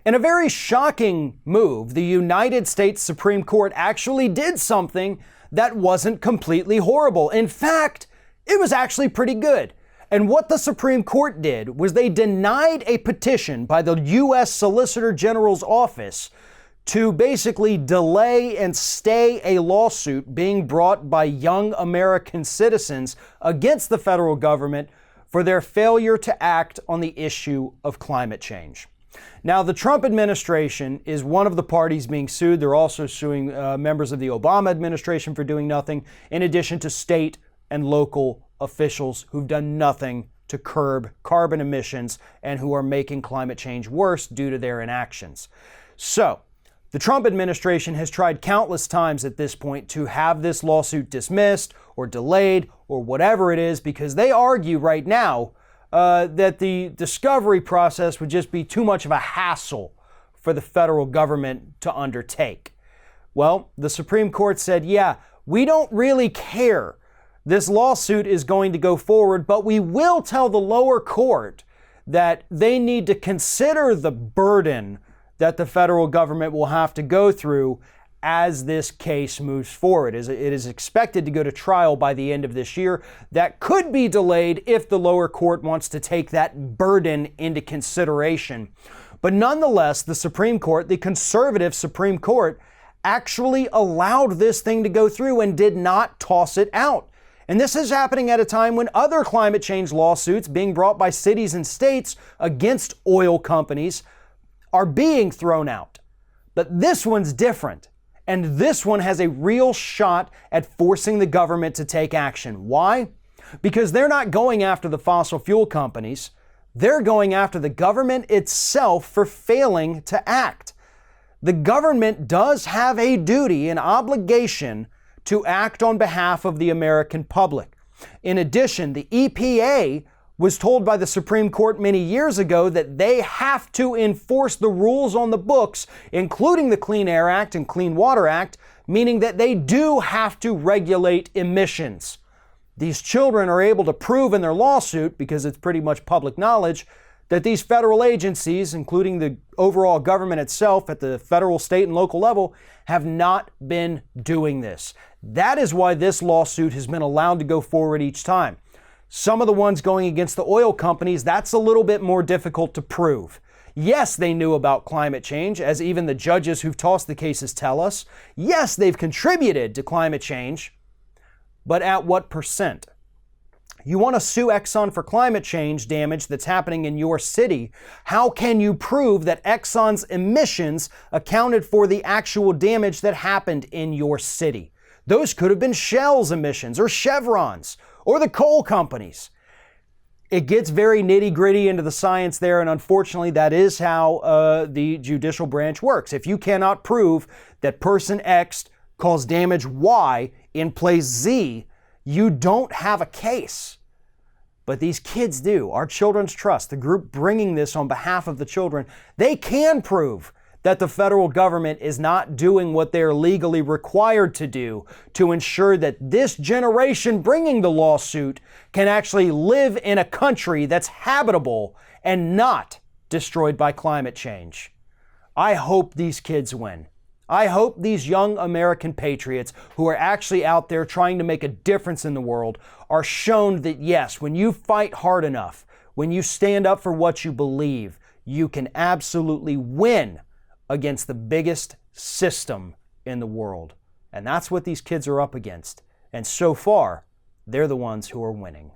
In a very shocking move, the United States Supreme Court actually did something that wasn't completely horrible. In fact, it was actually pretty good. And what the Supreme Court did was they denied a petition by the U.S. Solicitor General's office to basically delay and stay a lawsuit being brought by young American citizens against the federal government for their failure to act on the issue of climate change. Now, the Trump administration is one of the parties being sued. They're also suing members of the Obama administration for doing nothing, in addition to state and local officials who've done nothing to curb carbon emissions and who are making climate change worse due to their inactions. So, the Trump administration has tried countless times at this point to have this lawsuit dismissed or delayed or whatever it is, because they argue right now that the discovery process would just be too much of a hassle for the federal government to undertake. Well, the Supreme Court said, yeah, we don't really care. This lawsuit is going to go forward, but we will tell the lower court that they need to consider the burden that the federal government will have to go through as this case moves forward. It is expected to go to trial by the end of this year. That could be delayed if the lower court wants to take that burden into consideration. But nonetheless, the Supreme Court, the conservative Supreme Court, actually allowed this thing to go through and did not toss it out. And this is happening at a time when other climate change lawsuits being brought by cities and states against oil companies are being thrown out. But this one's different. And this one has a real shot at forcing the government to take action. Why? Because they're not going after the fossil fuel companies. They're going after the government itself for failing to act. The government does have a duty, an obligation to act on behalf of the American public. In addition, the EPA was told by the Supreme Court many years ago that they have to enforce the rules on the books, including the Clean Air Act and Clean Water Act, meaning that they do have to regulate emissions. These children are able to prove in their lawsuit, because it's pretty much public knowledge, that these federal agencies, including the overall government itself at the federal, state, and local level, have not been doing this. That is why this lawsuit has been allowed to go forward each time. Some of the ones going against the oil companies, that's a little bit more difficult to prove. Yes, they knew about climate change, as even the judges who've tossed the cases tell us. Yes, they've contributed to climate change, but at what percent? You want to sue Exxon for climate change damage that's happening in your city. How can you prove that Exxon's emissions accounted for the actual damage that happened in your city? Those could have been Shell's emissions or Chevron's or the coal companies. It gets very nitty-gritty into the science there, and unfortunately that is how the judicial branch works. If you cannot prove that person X caused damage Y in place Z, you don't have a case. But these kids do. Our Children's Trust, the group bringing this on behalf of the children, they can prove that the federal government is not doing what they're legally required to do to ensure that this generation bringing the lawsuit can actually live in a country that's habitable and not destroyed by climate change. I hope these kids win. I hope these young American patriots who are actually out there trying to make a difference in the world are shown that yes, when you fight hard enough, when you stand up for what you believe, you can absolutely win against the biggest system in the world. And that's what these kids are up against. And so far, they're the ones who are winning.